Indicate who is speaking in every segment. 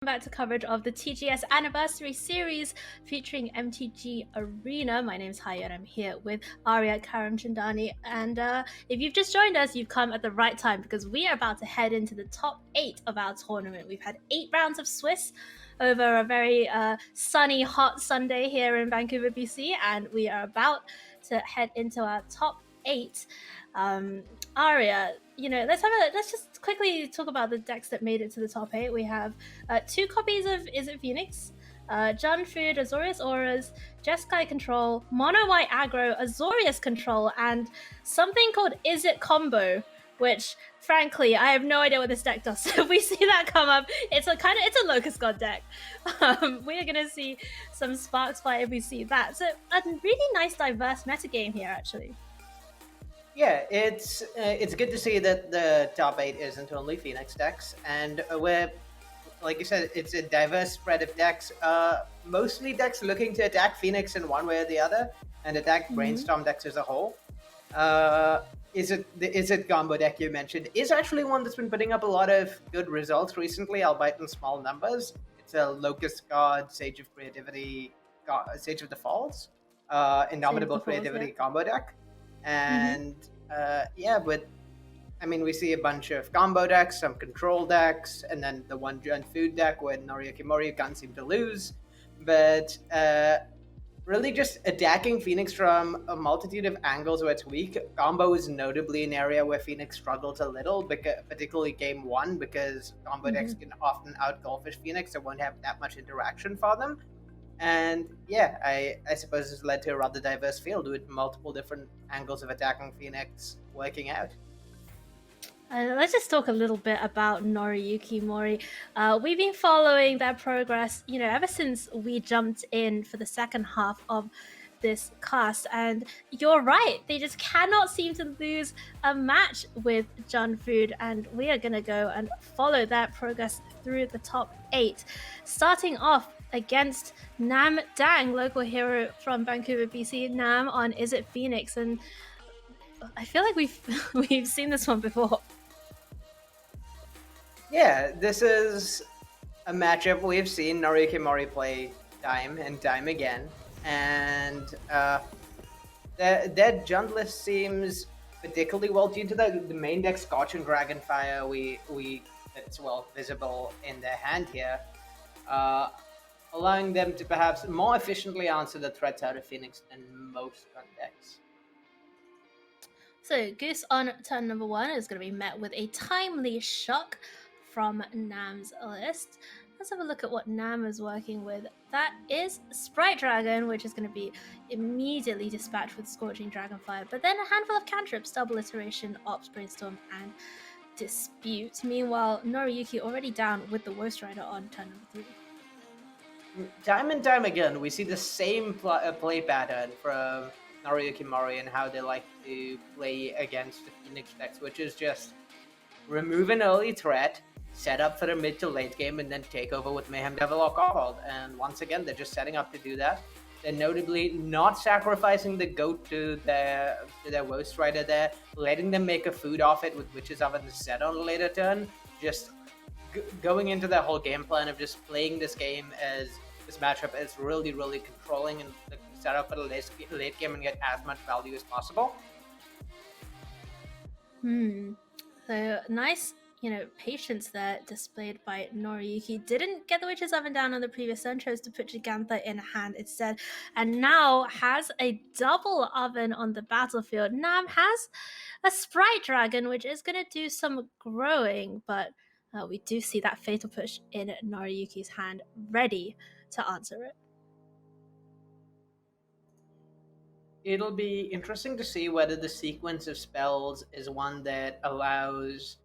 Speaker 1: Back to coverage of the TGS Anniversary Series featuring MTG Arena. My name's Haya and I'm here with Arya Karamchandani. And if you've just joined us, you've come at the right time because we are about to head into the top 8 of our tournament. We've had 8 rounds of Swiss over a very sunny, hot Sunday here in Vancouver, BC, and we are about to head into our top 8. Arya, let's just quickly talk about the decks that made it to the top 8. We have 2 copies of Is It Phoenix, Jund Food, Azorius Auras, Jeskai Control, Mono White Aggro, Azorius Control, and something called Is It Combo, which frankly I have no idea what this deck does. So if we see that come up, it's a Locust God deck. We are gonna see some sparks fly if we see that. So a really nice diverse metagame here actually.
Speaker 2: Yeah, it's good to see that the top 8 isn't only Phoenix decks, and we're, like you said, it's a diverse spread of decks. Mostly decks looking to attack Phoenix in one way or the other, and attack Brainstorm decks as a whole. Is it combo deck you mentioned is actually one that's been putting up a lot of good results recently, albeit in small numbers. It's a Locust God, Sage of Creativity, Sage of the Falls, Indomitable Creativity combo deck. And but I mean, we see a bunch of combo decks, some control decks, and then the one Jund Food deck where NORIYUKI MORI can't seem to lose. But really just attacking Phoenix from a multitude of angles where it's weak. Combo is notably an area where Phoenix struggles a little, particularly game 1, because combo decks can often out-goldfish Phoenix and won't have that much interaction for them. And yeah, I suppose this led to a rather diverse field with multiple different angles of attacking Phoenix working out.
Speaker 1: Let's just talk a little bit about NORIYUKI MORI. We've been following their progress, ever since we jumped in for the second half of this cast. And you're right, they just cannot seem to lose a match with Jund Food. And we are going to go and follow that progress through the top 8. Starting off against Nam Dang, local hero from Vancouver, BC. Nam on Is It Phoenix, and I feel like we've seen this one before.
Speaker 2: Yeah, this is a matchup we've seen NORIYUKI MORI play time and time again, and their Jund list seems particularly well tuned to the main deck Scorch and Dragonfire. That's well visible in their hand here. Allowing them to perhaps more efficiently answer the threats out of Phoenix than most gun decks.
Speaker 1: So Goose on turn number 1 is going to be met with a timely shock from Nam's list. Let's have a look at what Nam is working with. That is Sprite Dragon, which is going to be immediately dispatched with Scorching Dragonfire, but then a handful of cantrips, Double Iteration, Ops, Brainstorm, and Dispute. Meanwhile, NORIYUKI already down with the Woest Rider on turn number 3.
Speaker 2: Time and time again, we see the same play pattern from NORIYUKI MORI and how they like to play against the Phoenix decks, which is just remove an early threat, set up for the mid to late game, and then take over with Mayhem Devil or Kobold. And once again, they're just setting up to do that. They're notably not sacrificing the goat to their Woest Rider there, letting them make a food off it with Witch's Oven set on a later turn, just going into their whole game plan of just playing this game as this matchup as really, really controlling and set up for the late game and get as much value as possible.
Speaker 1: So nice, patience there displayed by NORIYUKI. Didn't get the Witch's Oven down on the previous turn, chose to put Gigantha in hand instead, and now has a double oven on the battlefield. Nam has a Sprite Dragon, which is going to do some growing, but we do see that Fatal Push in NORIYUKI's hand, ready to answer it.
Speaker 2: It'll be interesting to see whether the sequence of spells is one that allows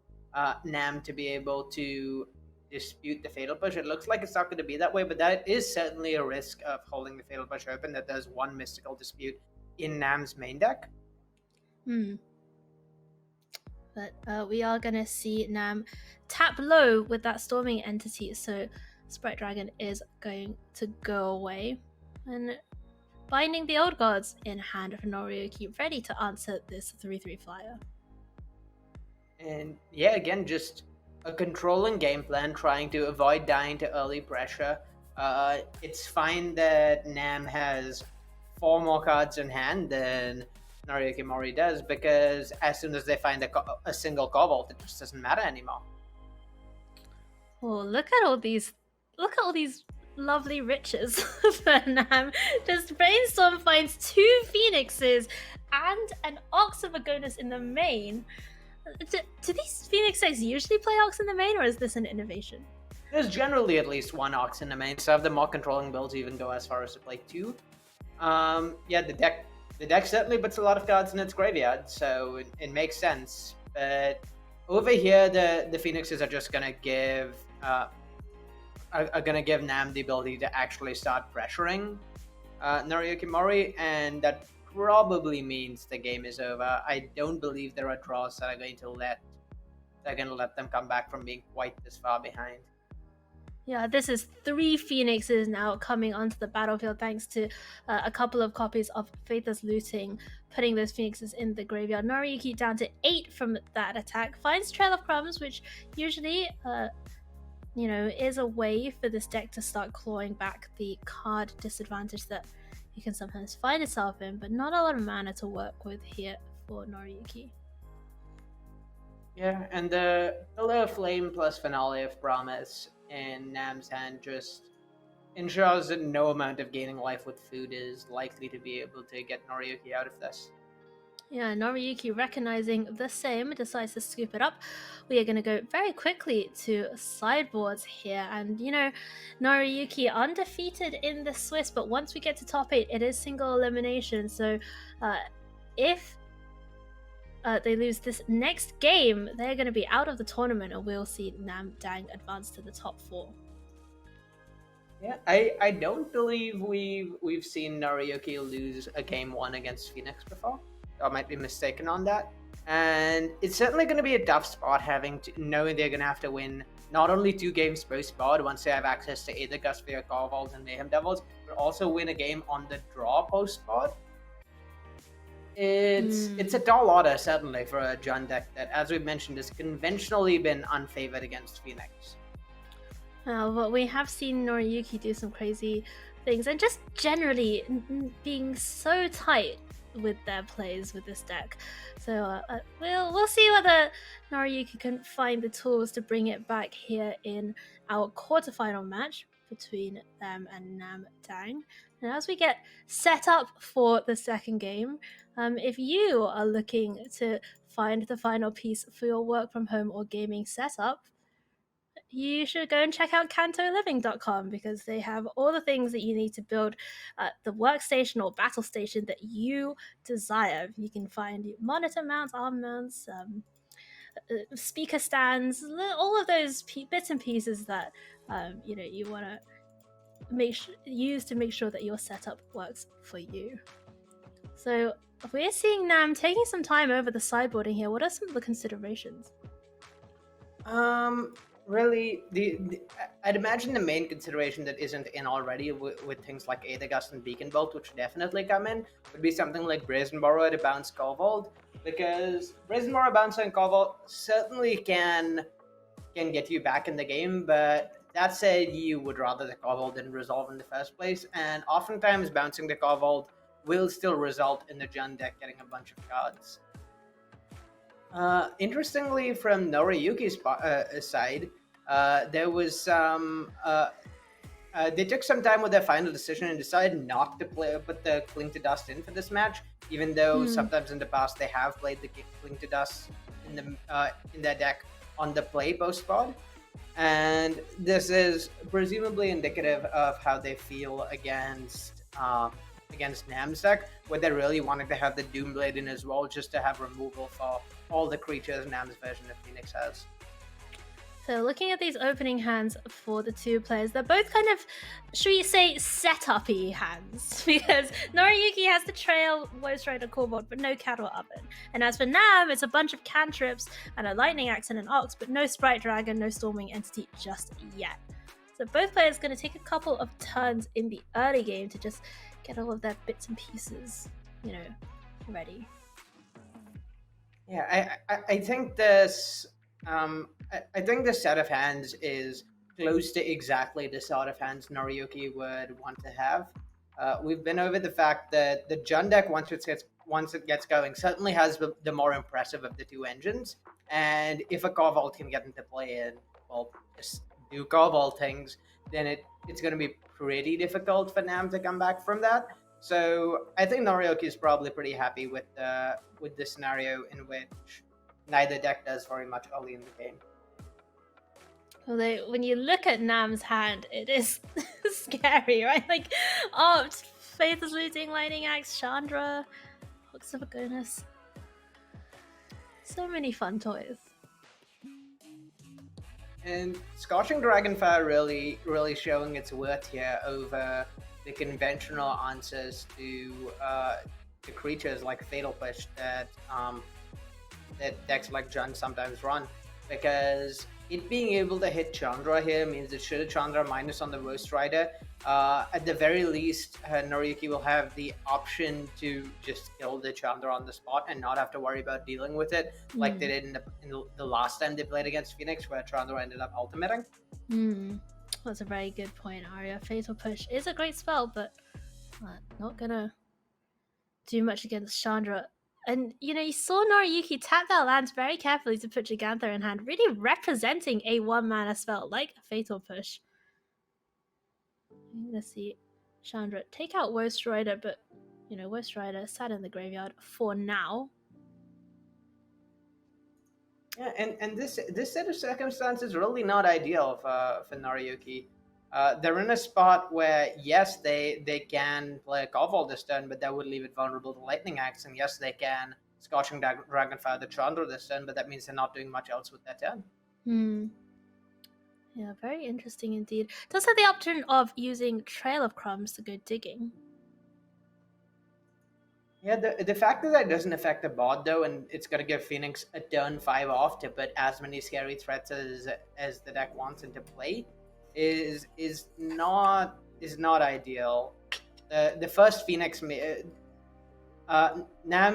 Speaker 2: Nam to be able to dispute the Fatal Push. It looks like it's not going to be that way, but that is certainly a risk of holding the Fatal Push open, that there's one Mystical Dispute in Nam's main deck.
Speaker 1: But we are going to see Nam tap low with that Storming Entity, so Sprite Dragon is going to go away. And Binding the Old Gods in hand for NORIYUKI, ready to answer this 3/3 flyer.
Speaker 2: And yeah, again, just a controlling game plan, trying to avoid dying to early pressure. It's fine that Nam has 4 more cards in hand than NORIYUKI MORI does, because as soon as they find a single Kobold, it just doesn't matter anymore.
Speaker 1: Oh, look at all these lovely riches for Nam. Just Brainstorm finds 2 Phoenixes and an Ox of Agonis in the main. Do these Phoenix decks usually play Ox in the main, or is this an innovation?
Speaker 2: There's generally at least 1 Ox in the main. Some of the more controlling builds even go as far as to play 2. Yeah, the deck certainly puts a lot of cards in its graveyard, so it makes sense. But over here, the Phoenixes are just gonna give Nam the ability to actually start pressuring NORIYUKI MORI, and that probably means the game is over. I don't believe there are draws that are going to let them come back from being quite this far behind.
Speaker 1: Yeah, this is 3 Phoenixes now coming onto the battlefield thanks to a couple of copies of Faithless Looting, putting those Phoenixes in the graveyard. NORIYUKI down to 8 from that attack, finds Trail of Crumbs, which usually is a way for this deck to start clawing back the card disadvantage that you can sometimes find itself in, but not a lot of mana to work with here for NORIYUKI.
Speaker 2: Yeah, and the Pillar of Flame plus Finale of Promise in Nam's hand just ensures that no amount of gaining life with food is likely to be able to get NORIYUKI out of this.
Speaker 1: Yeah, NORIYUKI, recognizing the same, decides to scoop it up. We are going to go very quickly to sideboards here. And, NORIYUKI undefeated in the Swiss, but once we get to top 8, it is single elimination. So if they lose this next game, they're going to be out of the tournament, and we'll see Nam Dang advance to the top 4.
Speaker 2: Yeah, I don't believe we've seen NORIYUKI lose a game 1 against Phoenix before. I might be mistaken on that. And it's certainly going to be a tough spot knowing they're going to have to win not only 2 games post-board once they have access to either Gustsphere Corvalds and Mayhem Devils, but also win a game on the draw post-board. It's a tall order, certainly, for a Jund deck that, as we've mentioned, has conventionally been unfavored against Phoenix.
Speaker 1: But we have seen NORIYUKI do some crazy things, and just generally being so tight with their plays with this deck. So we'll see whether NORIYUKI can find the tools to bring it back here in our quarterfinal match between them and Nam Dang. And as we get set up for the second game, if you are looking to find the final piece for your work from home or gaming setup, you should go and check out cantoliving.com, because they have all the things that you need to build the workstation or battle station that you desire. You can find monitor mounts, arm mounts, speaker stands, all of those bits and pieces that you want to use to make sure that your setup works for you. So we're seeing Nam taking some time over the sideboarding here. What are some of the considerations?
Speaker 2: Really, I'd imagine the main consideration that isn't in already with things like Aethergust and Beacon Bolt, which definitely come in, would be something like Brazen Borrower to bounce Corvold, because Brazen Borrower bouncing Corvold certainly can get you back in the game, but that said, you would rather the Corvold didn't resolve in the first place, and oftentimes bouncing the Corvold will still result in the Jund deck getting a bunch of cards. Interestingly, from NORIYUKI's side, there was some. They took some time with their final decision and decided not to put the Cling to Dust in for this match, even though sometimes in the past they have played the Cling to Dust in their deck on the play post-board. And this is presumably indicative of how they feel against Nam's deck, where they really wanted to have the Doomblade in as well, just to have removal for all the creatures Nam's version of Phoenix has.
Speaker 1: So looking at these opening hands for the two players, they're both kind of, should we say, set-up-y hands, because NORIYUKI has the Trail, Voice Rider, Coreboard, but no Cattle Oven. And as for Nam, it's a bunch of cantrips and a Lightning Axe and an Ox, but no Sprite Dragon, no Storming Entity just yet. So both players are going to take a couple of turns in the early game to just get all of their bits and pieces, ready.
Speaker 2: Yeah, I think this I think the set of hands is close to exactly the sort of hands NORIYUKI would want to have. We've been over the fact that the Jund deck, once it gets going, certainly has the more impressive of the two engines. And if a Corvault can get into play and, well, just do Corvault things, then it's going to be pretty difficult for Nam to come back from that. So I think NORIYUKI is probably pretty happy with the scenario in which neither deck does very much early in the game.
Speaker 1: Although when you look at Nam's hand, it is scary, right? Like, oh, Faith is losing Lightning Axe, Chandra, Hooks of Agonis. So many fun toys.
Speaker 2: And Scorching Dragonfire really showing its worth here over the conventional answers to creatures like Fatal Push that decks like Jund sometimes run, because it being able to hit Chandra here means it should have Chandra minus on the Roast Rider. At the very least, NORIYUKI will have the option to just kill the Chandra on the spot and not have to worry about dealing with it like they did in the last time they played against Phoenix, where Chandra ended up ultimating.
Speaker 1: That's a very good point, Arya. Fatal Push is a great spell, but not gonna do much against Chandra. And, you saw NORIYUKI tap that land very carefully to put Gigantha in hand, really representing a 1-mana spell like a Fatal Push. Let's see. Chandra, take out Roast Rider, but, Roast Rider sat in the graveyard for now.
Speaker 2: Yeah, and this set of circumstances is really not ideal for NORIYUKI. They're in a spot where, yes, they can play a Corvault this turn, but that would leave it vulnerable to Lightning Axe. And yes, they can Scorching Dragonfire the Chandra this turn, but that means they're not doing much else with their turn.
Speaker 1: Yeah, very interesting indeed. Does have the option of using Trail of Crumbs to go digging.
Speaker 2: Yeah, the fact that doesn't affect the board, though, and it's going to give Phoenix a turn 5 off to put as many scary threats as the deck wants into play is not ideal. The first Phoenix, Nam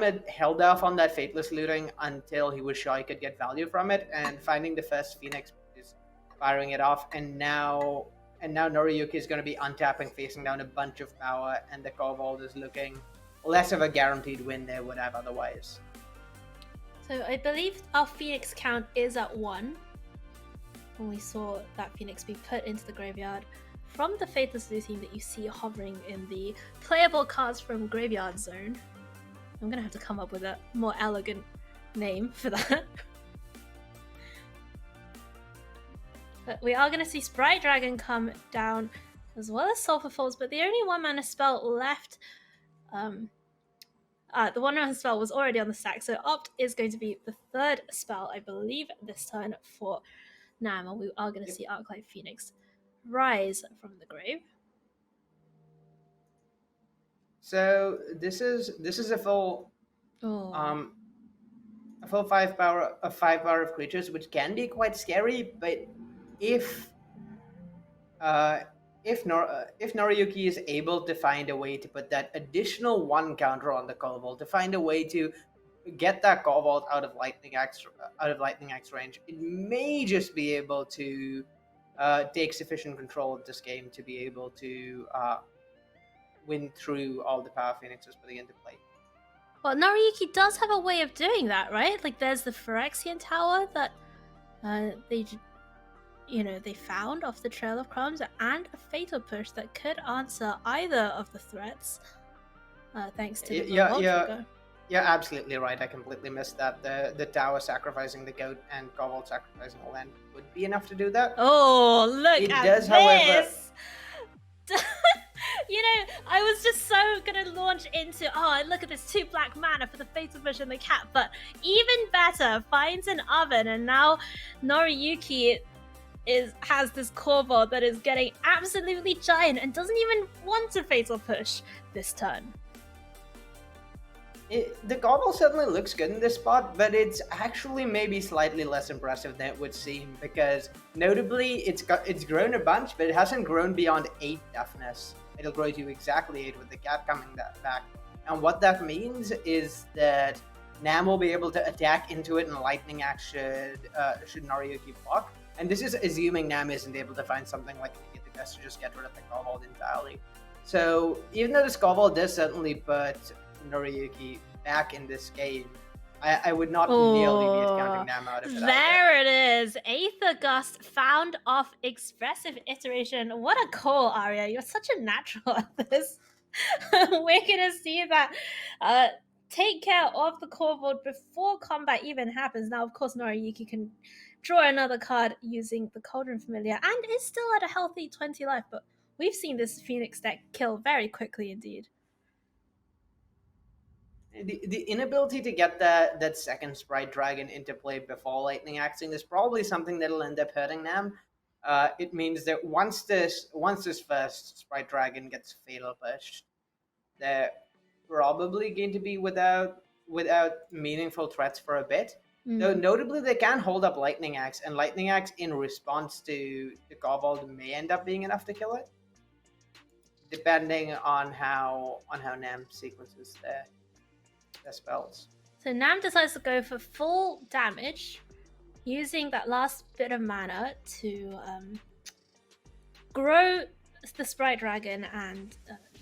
Speaker 2: had held off on that Fateless looting until he was sure he could get value from it, and finding the first Phoenix is firing it off, and now NORIYUKI is going to be untapping, facing down a bunch of power, and the Corvault is looking less of a guaranteed win they would have otherwise.
Speaker 1: So I believe our Phoenix count is at 1. When we saw that Phoenix be put into the graveyard from the Faithless looting that you see hovering in the playable cards from Graveyard Zone. I'm gonna have to come up with a more elegant name for that. But we are gonna see Sprite Dragon come down as well as Sulphur Falls, but the only 1-mana spell left, the 1-mana spell was already on the stack, so Opt is going to be the third spell, I believe, this turn for Nam, and we are going to see Arclight Phoenix rise from the grave.
Speaker 2: So this is a full a full 5 power of creatures, which can be quite scary. But if NORIYUKI is able to find a way to put that additional 1 counter on the Corvault, to find a way to get that Corvault out of Lightning Axe range, it may just be able to take sufficient control of this game to be able to win through all the power Phoenixes putting into play.
Speaker 1: Well, NORIYUKI does have a way of doing that, right? Like, there's the Phyrexian Tower that they found off the Trail of Crumbs, and a Fatal Push that could answer either of the threats, thanks to the
Speaker 2: You're absolutely right. I completely missed that. The tower sacrificing the goat and Corvault sacrificing a land would be enough to do that.
Speaker 1: Oh, look
Speaker 2: it
Speaker 1: at
Speaker 2: does,
Speaker 1: this!
Speaker 2: However,
Speaker 1: I was just so gonna launch into, look at this 2 black mana for the Fatal Push and the cat, but even better, finds an oven, and now NORIYUKI has this Corvault that is getting absolutely giant and doesn't even want a Fatal Push this turn.
Speaker 2: The Corvault certainly looks good in this spot, but it's actually maybe slightly less impressive than it would seem, because notably it's grown a bunch, but it hasn't grown beyond 8 toughness. It'll grow to exactly 8 with the cat coming back. And what that means is that Nam will be able to attack into it, and Lightning Axe should Noriyuki block. And this is assuming Nam isn't able to find something like Nikitas to just get rid of the Kobold entirely. So even though this Kobold does certainly put Noriyuki back in this game, I would not nearly be counting Nam out of it.
Speaker 1: There it is. Aether Gust found off Expressive Iteration. What a call, Arya. You're such a natural at this. We're gonna see that take care of the Kobold before combat even happens. Now, of course, Noriyuki can draw another card using the Cauldron Familiar and is still at a healthy 20 life, but we've seen this Phoenix deck kill very quickly indeed.
Speaker 2: The inability to get that second Sprite Dragon into play before Lightning Axing is probably something that'll end up hurting them. It means that once this first Sprite Dragon gets Fatal Pushed, they're probably going to be without meaningful threats for a bit. Though notably, they can hold up Lightning Axe, and Lightning Axe in response to the Kobold may end up being enough to kill it, depending on how Nam sequences their spells.
Speaker 1: So Nam decides to go for full damage, using that last bit of mana to grow the Sprite Dragon and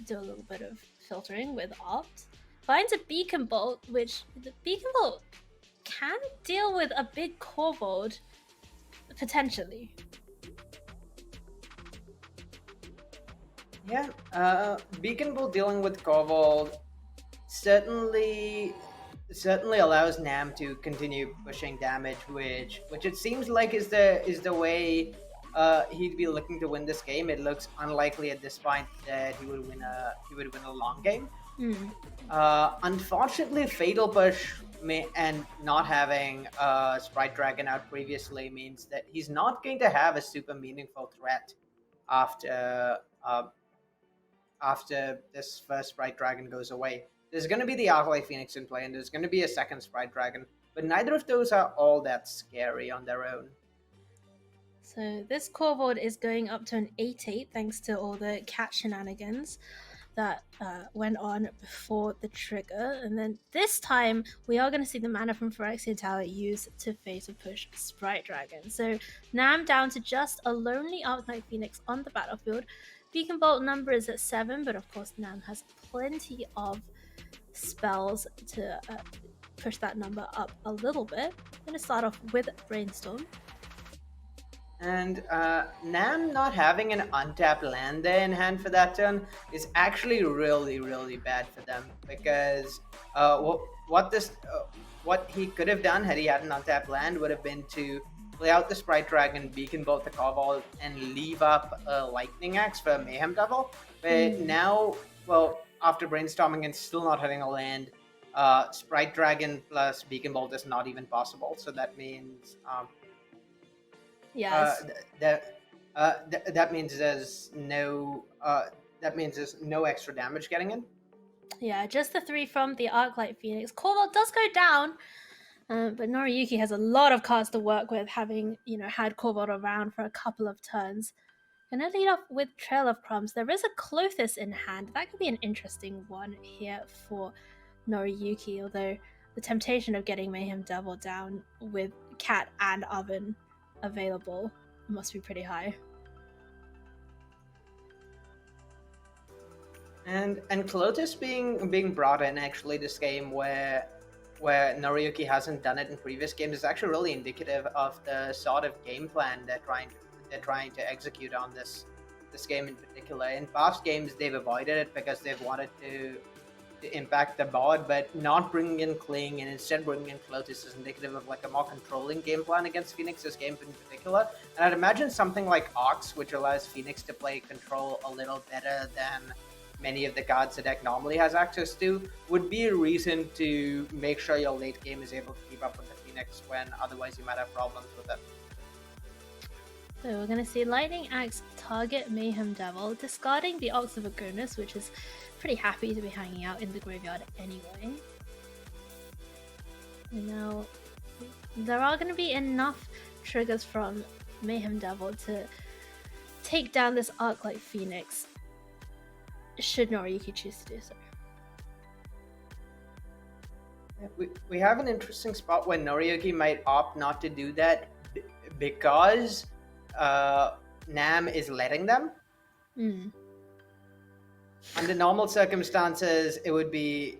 Speaker 1: do a little bit of filtering with Opt. Finds a Beacon Bolt, which the Beacon Bolt can deal with a big Kobold, potentially.
Speaker 2: Yeah, Beacon Bolt dealing with Kobold certainly allows Nam to continue pushing damage, which it seems like is the way he'd be looking to win this game. It looks unlikely at this point that he would win a long game. Unfortunately, Fatal Push and not having Sprite Dragon out previously means that he's not going to have a super meaningful threat after this first Sprite Dragon goes away. There's going to be the Arclight Phoenix in play, and there's going to be a second Sprite Dragon, but neither of those are all that scary on their own.
Speaker 1: So this Kobold is going up to an 8/8 thanks to all the cat shenanigans that went on before the trigger. And then this time, we are going to see the mana from Phyrexia Tower used to Fatal Push Sprite Dragon. So Nam down to just a lonely Arclight Phoenix on the battlefield. Beacon Bolt number is at 7, but of course Nam has plenty of spells to push that number up a little bit. I'm going to start off with Brainstorm.
Speaker 2: And Nam not having an untapped land there in hand for that turn is actually really, really bad for them, because what he could have done had he had an untapped land would have been to play out the Sprite Dragon, Beacon Bolt the Kobold, and leave up a Lightning Axe for Mayhem Devil. But now, well, after brainstorming and still not having a land, Sprite Dragon plus Beacon Bolt is not even possible. So that means
Speaker 1: yes.
Speaker 2: That means there's no extra damage getting in.
Speaker 1: Yeah, just the 3 from the Arclight Phoenix. Kobold does go down, but Noriyuki has a lot of cards to work with, having had Kobold around for a couple of turns. Gonna lead off with Trail of Crumbs. There is a Clothis in hand. That could be an interesting one here for Noriyuki, although the temptation of getting Mayhem Devil down with Cat and Oven available must be pretty high.
Speaker 2: And Clothis being brought in actually this game where Noriyuki hasn't done it in previous games is actually really indicative of the sort of game plan they're trying to execute on this game in particular. In past games, they've avoided it because they've wanted to impact the board, but not bringing in Kling and instead bringing in Clothis is indicative of like a more controlling game plan against Phoenix's game in particular. And I'd imagine something like Ox, which allows Phoenix to play control a little better than many of the cards the deck normally has access to, would be a reason to make sure your late game is able to keep up with the Phoenix when otherwise you might have problems with it.
Speaker 1: So we're going to see Lightning Axe target Mayhem Devil, discarding the Ox of Agonis, which is pretty happy to be hanging out in the graveyard anyway. And now there are going to be enough triggers from Mayhem Devil to take down this Arclight Phoenix, should Noriyuki choose to do so.
Speaker 2: We have an interesting spot where NORIYUKI might opt not to do that because Nam is letting them. Under normal circumstances, it would be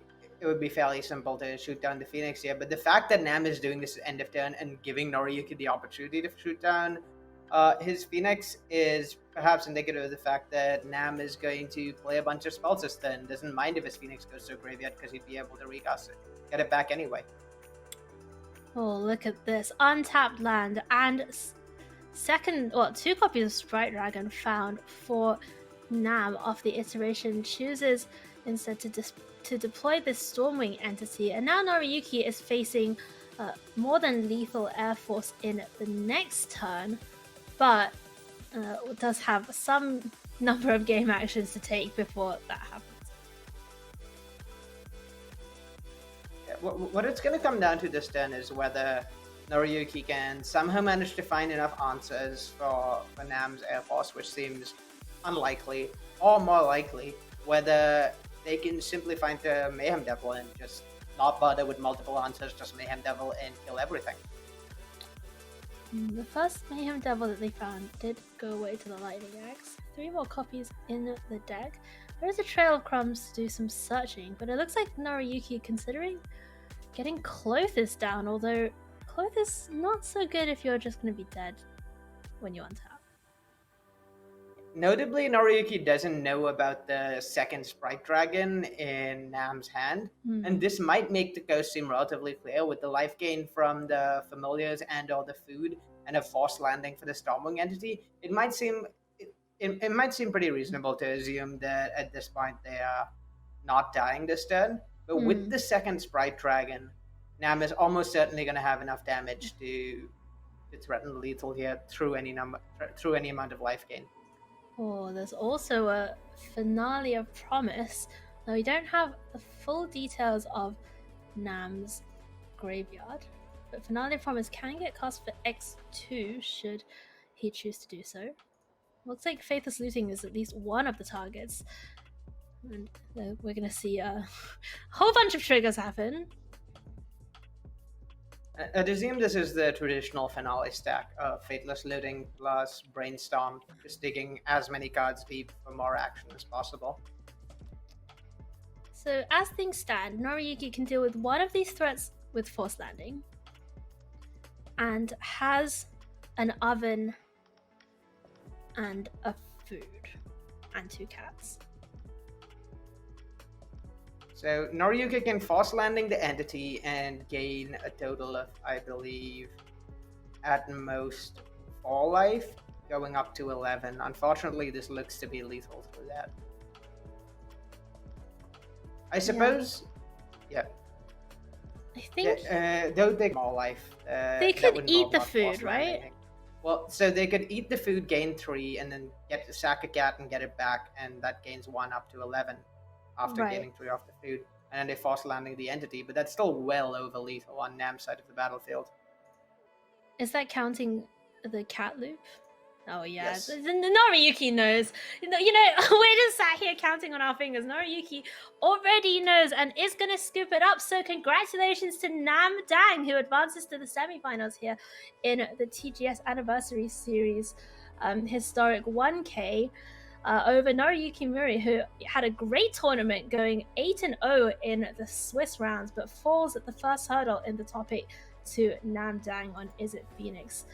Speaker 2: fairly simple to shoot down the Phoenix here, but the fact that Nam is doing this end of turn and giving NORIYUKI the opportunity to shoot down his Phoenix is perhaps indicative of the fact that Nam is going to play a bunch of spells this turn, doesn't mind if his Phoenix goes to a graveyard because he'd be able to recast it, get it back anyway.
Speaker 1: Oh, look at this. Untapped land and two copies of Sprite Dragon found for Nam off the iteration. Chooses instead to deploy this Stormwing entity, and now NORIYUKI is facing more than lethal Air Force in the next turn, but does have some number of game actions to take before that happens.
Speaker 2: What it's going to come down to this turn is whether NORIYUKI can somehow manage to find enough answers for Nam's Air Force, which seems unlikely, or more likely, whether they can simply find the Mayhem Devil and just not bother with multiple answers, just Mayhem Devil and kill everything.
Speaker 1: The first Mayhem Devil that they found did go away to the Lightning Axe. 3 more copies in the deck. There is a Trail of Crumbs to do some searching, but it looks like NORIYUKI considering getting Clothis down, although Clothis not so good if you're just going to be dead when you untap.
Speaker 2: Notably, NORIYUKI doesn't know about the second Sprite Dragon in Nam's hand, and this might make the coast seem relatively clear with the life gain from the familiars and or the food and a forced landing for the Stormwing entity. It might seem pretty reasonable to assume that at this point they are not dying this turn, but with the second Sprite Dragon, Nam is almost certainly going to have enough damage to threaten lethal here through any amount of life gain.
Speaker 1: Oh, there's also a Finale of Promise. Now, we don't have the full details of Nam's graveyard, but Finale of Promise can get cast for X2 should he choose to do so. Looks like Faithless Looting is at least one of the targets, and we're going to see a whole bunch of triggers happen.
Speaker 2: I assume this is the traditional Finale stack of Faithless Looting plus Brainstorm, just digging as many cards deep for more action as possible.
Speaker 1: So as things stand, NORIYUKI can deal with one of these threats with Force Landing, and has an oven and a food and 2 cats.
Speaker 2: So NORIYUKI can force landing the entity and gain a total of, I believe, at most 4 life, going up to 11. Unfortunately, this looks to be lethal for that. I suppose, yeah.
Speaker 1: I think
Speaker 2: though they more life.
Speaker 1: they could eat the food, right?
Speaker 2: Well, so they could eat the food, gain 3, and then sack a cat and get it back, and that gains 1 up to 11. After gaining 3 off the food, and then they force landing the entity, but that's still well over lethal on Nam's side of the battlefield.
Speaker 1: Is that counting the cat loop? Oh yeah,
Speaker 2: yes.
Speaker 1: The NORIYUKI knows. You know, we're just sat here counting on our fingers. NORIYUKI already knows and is going to scoop it up. So congratulations to Nam Dang, who advances to the semifinals here in the TGS Anniversary Series historic 1K. Over NORIYUKI Muri, who had a great tournament going 8-0 in the Swiss rounds, but falls at the first hurdle in the top 8 to Nam Dang on Is It Phoenix.